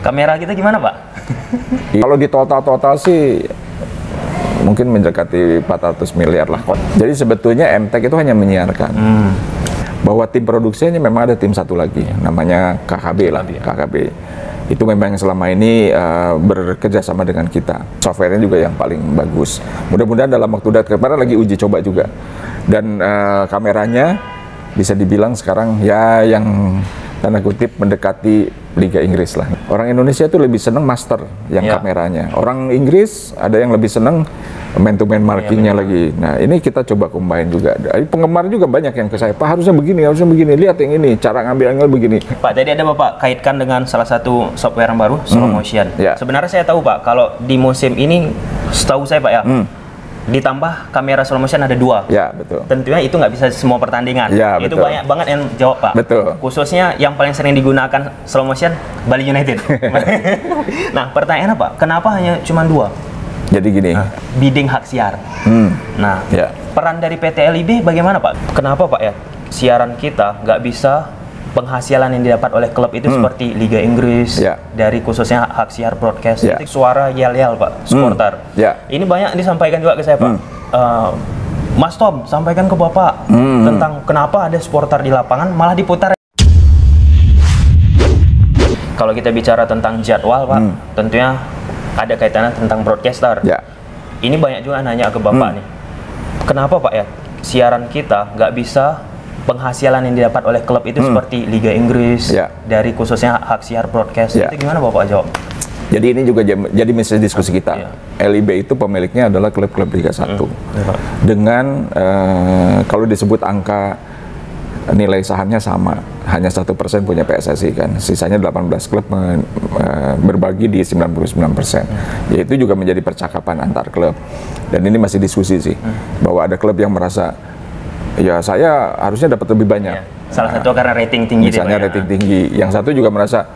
Kamera kita gimana, Pak? Kalau di total sih mungkin mendekati 400 miliar lah. Jadi sebetulnya MTech itu hanya menyiarkan. Bahwa tim produksinya memang ada tim satu lagi, namanya KKB lah. KKB itu memang yang selama ini bekerja sama dengan kita. Softwarenya juga yang paling bagus. Mudah-mudahan dalam waktu dekat, kemarin lagi uji coba juga. Dan kameranya bisa dibilang sekarang ya yang tanda kutip mendekati Liga Inggris lah. Orang Indonesia itu lebih seneng master yang kameranya. Orang Inggris ada yang lebih seneng man-to-man markingnya lagi. Nah ini kita coba combine juga. Penggemar juga banyak yang ke saya, Pak harusnya begini, lihat yang ini, cara ngambil angle begini. Pak, tadi ada Bapak kaitkan dengan salah satu software yang baru, Slow Motion. Sebenarnya saya tahu Pak, kalau di musim ini, setahu saya Pak ya, ditambah kamera slow motion ada 2. Ya, betul. Tentunya itu nggak bisa semua pertandingan. Ya, itu betul. banyak banget yang jawab Pak. Betul. Khususnya yang paling sering digunakan slow motion, Bali United. Nah, pertanyaannya Pak, kenapa hanya cuma 2? Jadi gini, bidding hak siar. Nah, peran dari PT LIB bagaimana Pak? Kenapa Pak ya, siaran kita nggak bisa penghasilan yang didapat oleh klub itu seperti Liga Inggris, dari khususnya hak siar broadcast, suara yel-yel Pak, supporter. Ini banyak disampaikan juga ke saya Pak. Mas Tom, sampaikan ke Bapak tentang kenapa ada supporter di lapangan malah diputar. Kalau kita bicara tentang jadwal Pak, tentunya ada kaitannya tentang broadcaster. Ini banyak juga nanya ke Bapak nih, kenapa Pak ya, siaran kita nggak bisa penghasilan yang didapat oleh klub itu seperti Liga Inggris, dari khususnya hak siar broadcast, itu gimana Bapak jawab? Jadi ini juga jadi misi diskusi kita. LIB itu pemiliknya adalah klub-klub Liga 1. Dengan kalau disebut angka nilai sahamnya sama, hanya 1% punya PSSI kan, sisanya 18 klub berbagi di 99%. Yaitu juga menjadi percakapan antar klub. Dan ini masih diskusi sih, bahwa ada klub yang merasa ya saya harusnya dapat lebih banyak. Salah satu karena rating tinggi. Misalnya rating tinggi. Yang satu juga merasa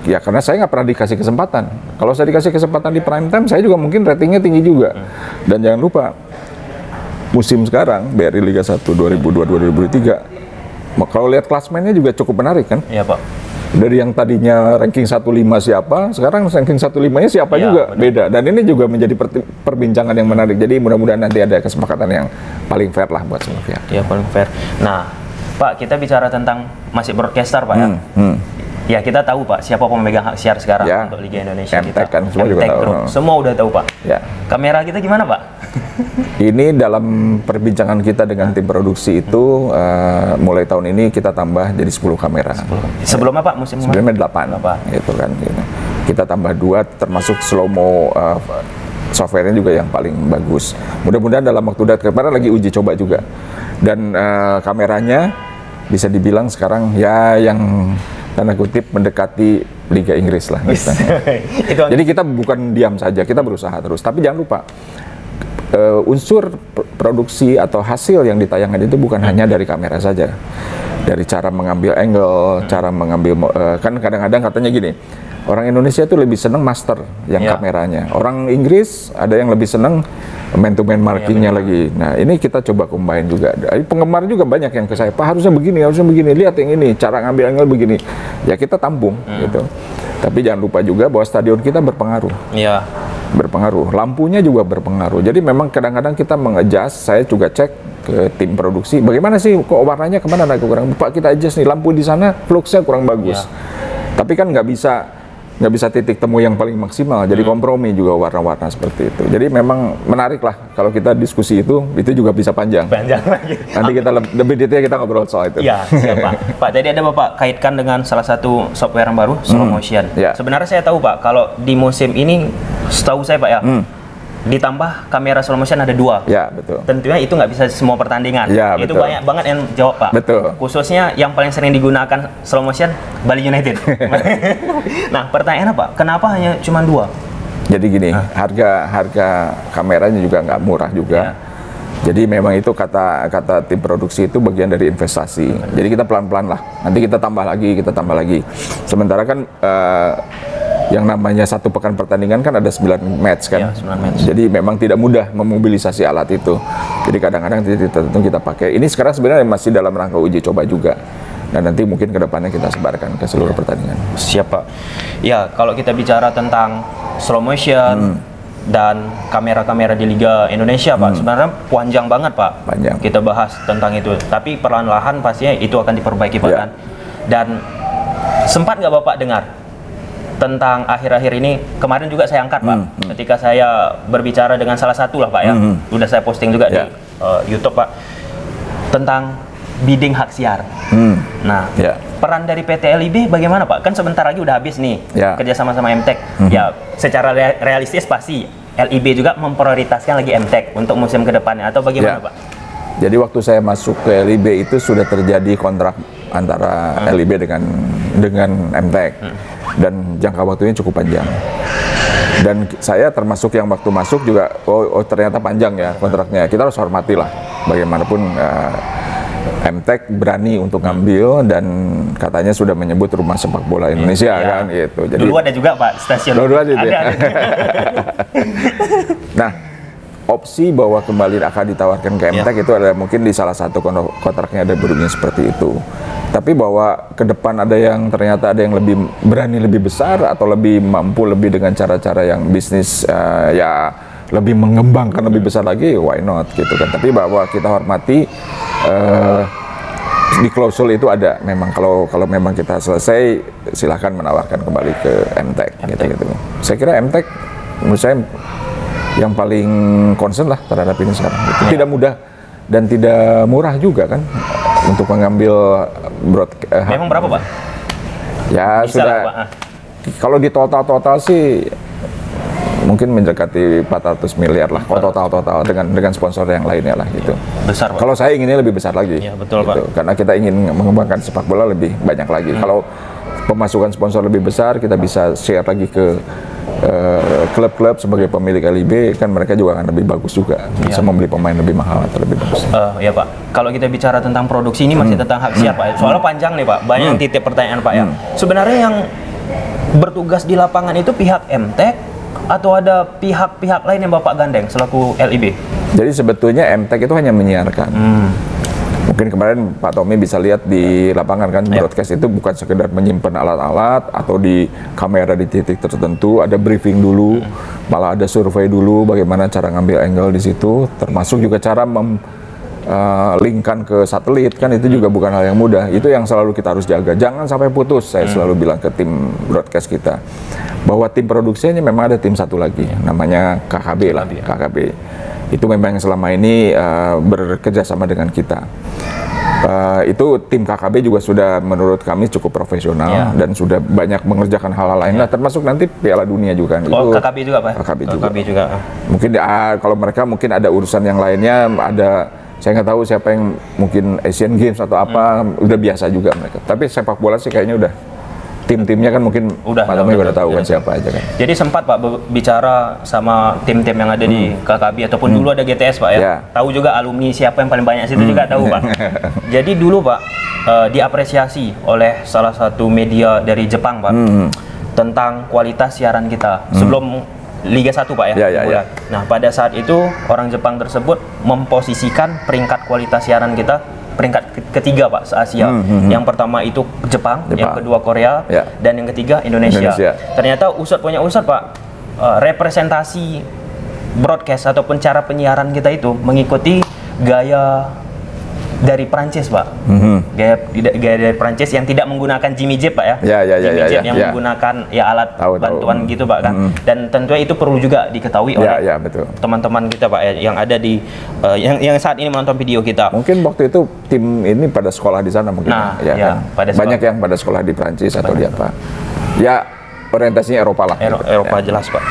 ya karena saya nggak pernah dikasih kesempatan. Kalau saya dikasih kesempatan di prime time, saya juga mungkin ratingnya tinggi juga. Dan jangan lupa musim sekarang BRI Liga 1 2002-2003, kalau lihat klasmennya juga cukup menarik kan? Iya Pak. Dari yang tadinya ranking 15 siapa, sekarang ranking 15-nya siapa juga, beda. Dan ini juga menjadi perbincangan yang menarik. Jadi mudah-mudahan nanti ada kesepakatan yang paling fair lah buat semua pihak. Iya, paling fair. Nah, Pak, kita bicara tentang masih broadcaster Pak ya. Ya kita tahu Pak, siapa pemegang hak siar sekarang untuk Liga Indonesia MTech kita. Kan, semua juga tahu. Semua udah tahu Pak. Kamera kita gimana Pak? Ini dalam perbincangan kita dengan tim produksi itu, mulai tahun ini kita tambah jadi 10 kamera. Sebelumnya Pak, musim sebelumnya 8. Gitu kan. Gitu. Kita tambah 2, termasuk slow-mo softwarenya juga yang paling bagus. Mudah-mudahan dalam waktu dekat, kemarin lagi uji coba juga. Dan kameranya bisa dibilang sekarang ya yang tanda kutip mendekati Liga Inggris lah. Gitu. Jadi kita bukan diam saja, kita berusaha terus. Tapi jangan lupa, unsur produksi atau hasil yang ditayangkan itu bukan hanya dari kamera saja. Dari cara mengambil angle, cara mengambil, kan kadang-kadang katanya gini, orang Indonesia itu lebih seneng master yang kameranya. Orang Inggris ada yang lebih seneng man-to-man markingnya lagi. Nah ini kita coba combine juga. Penggemar juga banyak yang ke saya, Pak harusnya begini, lihat yang ini, cara ngambil angle begini. Ya kita tampung gitu. Tapi jangan lupa juga bahwa stadion kita berpengaruh. Berpengaruh. Lampunya juga berpengaruh. Jadi memang kadang-kadang kita mengadjust, saya juga cek ke tim produksi, bagaimana sih kok warnanya kemana agak kurang, Pak kita adjust nih, lampu di sana fluxnya kurang bagus. Tapi kan nggak bisa titik temu yang paling maksimal, jadi kompromi juga warna-warna seperti itu. Jadi memang menarik lah kalau kita diskusi itu juga bisa panjang. Lagi. Nanti kita lebih detail kita ngobrol soal itu. Iya, siap Pak. Pak, tadi ada Bapak kaitkan dengan salah satu software yang baru, Slow Motion. Sebenarnya saya tahu Pak, kalau di musim ini, setahu saya Pak ya, ditambah kamera slow motion ada 2. Betul. Tentunya itu nggak bisa semua pertandingan. Itu betul. banyak banget yang jawab Pak. Betul. Khususnya yang paling sering digunakan slow motion, Bali United. Nah, pertanyaannya Pak, kenapa hanya cuma 2? Jadi gini, harga kameranya juga nggak murah juga. Jadi memang itu kata tim produksi itu bagian dari investasi. Jadi kita pelan-pelan lah. Nanti kita tambah lagi. Sementara kan yang namanya satu pekan pertandingan kan ada 9 match kan. 9 match. Jadi memang tidak mudah memobilisasi alat itu. Jadi kadang-kadang tertentu kita pakai. Ini sekarang sebenarnya masih dalam rangka uji coba juga. Dan nanti mungkin kedepannya kita sebarkan ke seluruh pertandingan. Siap Pak. Ya, kalau kita bicara tentang slow motion dan kamera-kamera di Liga Indonesia Pak, sebenarnya panjang banget Pak. Panjang. Kita bahas tentang itu. Tapi perlahan-lahan pastinya itu akan diperbaiki Pak kan. Dan sempat nggak Bapak dengar tentang akhir-akhir ini, kemarin juga saya angkat Pak, ketika saya berbicara dengan salah satu lah Pak ya, udah saya posting juga di YouTube Pak, tentang bidding hak siar. Nah, peran dari PT LIB bagaimana Pak? Kan sebentar lagi udah habis nih kerja sama MTEK. Ya, secara realistis pasti LIB juga memprioritaskan lagi MTEK untuk musim kedepannya atau bagaimana Pak? Jadi waktu saya masuk ke LIB itu sudah terjadi kontrak antara LIB dengan MTEK. Dan jangka waktunya cukup panjang. Dan saya termasuk yang waktu masuk juga, ternyata panjang ya kontraknya. Kita harus hormati lah, bagaimanapun MTEK berani untuk ngambil dan katanya sudah menyebut rumah sepak bola Indonesia kan gitu. Jadi dulu ada juga Pak stasiun. Dulu ada. Nah, opsi bahwa kembali akan ditawarkan ke MTEK itu ada mungkin di salah satu kontraknya ada berbunyi seperti itu. Tapi bahwa ke depan ada yang ternyata ada yang lebih berani lebih besar atau lebih mampu lebih dengan cara-cara yang bisnis ya lebih mengembangkan lebih besar lagi, why not gitu kan. Tapi bahwa kita hormati di klausul itu ada memang kalau memang kita selesai silahkan menawarkan kembali ke MTEK gitu. Saya kira MTEK menurut saya yang paling concern lah terhadap ini sekarang. Tidak mudah dan tidak murah juga kan untuk mengambil memang berapa Pak? Ya bisa sudah lah, Pak. Kalau di total sih mungkin mendekati 400 miliar lah kalau total dengan sponsor yang lainnya lah gitu. Besar Pak. Kalau saya inginnya lebih besar lagi. Ya, betul gitu. Pak. Karena kita ingin mengembangkan sepak bola lebih banyak lagi. Kalau pemasukan sponsor lebih besar, kita bisa share lagi ke klub-klub sebagai pemilik LIB, kan mereka juga akan lebih bagus juga, bisa membeli pemain lebih mahal atau lebih bagus. Ya Pak, kalau kita bicara tentang produksi ini masih tentang hak siar Pak. Soalnya panjang nih Pak, banyak yang titip pertanyaan Pak ya. Sebenarnya yang bertugas di lapangan itu pihak MTEK atau ada pihak-pihak lain yang Bapak gandeng selaku LIB? Jadi sebetulnya MTEK itu hanya menyiarkan. Mungkin kemarin Pak Tommy bisa lihat di lapangan kan, broadcast itu bukan sekedar menyimpan alat-alat atau di kamera di titik tertentu, ada briefing dulu, malah ada survei dulu bagaimana cara ngambil angle di situ, termasuk juga cara linkkan ke satelit kan, itu juga bukan hal yang mudah. Itu yang selalu kita harus jaga, jangan sampai putus. Saya selalu bilang ke tim broadcast kita bahwa tim produksinya memang ada tim satu lagi, namanya KKB lah, KKB. Itu memang yang selama ini bekerja sama dengan kita. Itu tim KKB juga sudah menurut kami cukup profesional dan sudah banyak mengerjakan hal-hal lain lah, termasuk nanti Piala Dunia juga kan. Oh, itu KKB juga Pak? KKB juga. Mungkin kalau mereka mungkin ada urusan yang lainnya, saya nggak tahu siapa yang mungkin Asian Games atau apa, udah biasa juga mereka. Tapi sepak bola sih kayaknya udah. Tim-timnya kan mungkin udah tahu kan siapa aja kan. Jadi sempat Pak bicara sama tim-tim yang ada di KKB ataupun dulu ada GTS Pak ya. Tahu juga alumni siapa yang paling banyak situ juga tahu Pak. Jadi dulu Pak diapresiasi oleh salah satu media dari Jepang Pak tentang kualitas siaran kita sebelum Liga 1 Pak ya. Nah pada saat itu orang Jepang tersebut memposisikan peringkat kualitas siaran kita peringkat ketiga Pak se-Asia. Yang pertama itu Jepang, yang kedua Korea, dan yang ketiga Indonesia. Ternyata Ustadz punya Ustadz Pak, representasi broadcast ataupun cara penyiaran kita itu mengikuti gaya dari Prancis Pak. Gaya dari Prancis yang tidak menggunakan Jimmy Jib Pak ya. Jimmy Jib yang menggunakan alat bantuan gitu Pak kan. Dan tentunya itu perlu juga diketahui oleh teman-teman kita Pak ya, yang ada di yang saat ini menonton video kita. Mungkin waktu itu tim ini pada sekolah di sana mungkin. Kan? Banyak yang pada sekolah di Prancis atau di apa. Ya orientasinya Eropa lah. Eropa jelas Pak.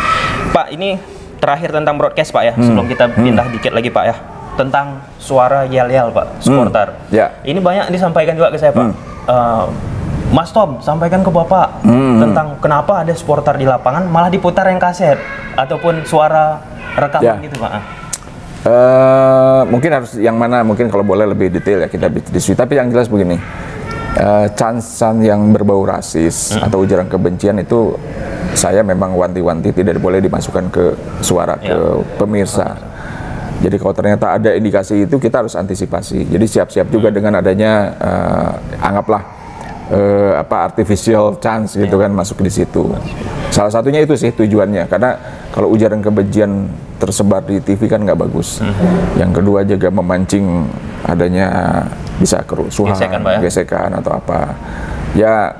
Pak ini terakhir tentang broadcast Pak ya, sebelum kita pindah dikit lagi Pak ya. Tentang suara yel-yel Pak, supporter. Ini banyak disampaikan juga ke saya Pak. Mas Tom, sampaikan ke Bapak tentang kenapa ada supporter di lapangan malah diputar yang kaset ataupun suara rekaman gitu Pak. Mungkin harus yang mana, mungkin kalau boleh lebih detail ya kita diskusi. Tapi yang jelas begini, cancan yang berbau rasis atau ujaran kebencian itu saya memang wanti-wanti tidak boleh dimasukkan ke suara ke pemirsa. Jadi kalau ternyata ada indikasi itu, kita harus antisipasi. Jadi siap-siap juga dengan adanya anggaplah artificial chance gitu kan masuk di situ. Salah satunya itu sih tujuannya, karena kalau ujaran kebencian tersebar di TV kan nggak bagus. Yang kedua juga memancing adanya bisa kerusuhan, gesekan atau apa. Ya,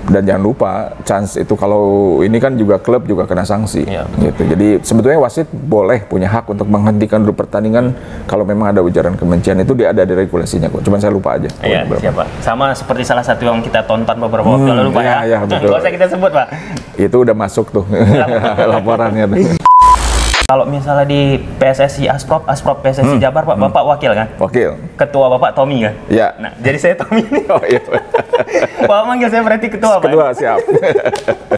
dan jangan lupa chance itu, kalau ini kan juga klub juga kena sanksi gitu. Jadi sebetulnya wasit boleh punya hak untuk menghentikan dulu pertandingan kalau memang ada ujaran kebencian. Itu ada di regulasinya kok, cuman saya lupa aja. Iya, siapa? Sama seperti salah satu yang kita tonton beberapa waktu lalu Pak ya. Iya, betul. Nggak usah kita sebut Pak. Itu udah masuk tuh laporannya tuh. Kalau misalnya di PSSI Asprop PSSI Jabar Pak, Bapak wakil kan? Wakil. Ketua Bapak Tommy kan? Iya. Nah, jadi saya Tommy ini. Oh iya. Bapak manggil saya berarti ketua Pak? Ketua, siap.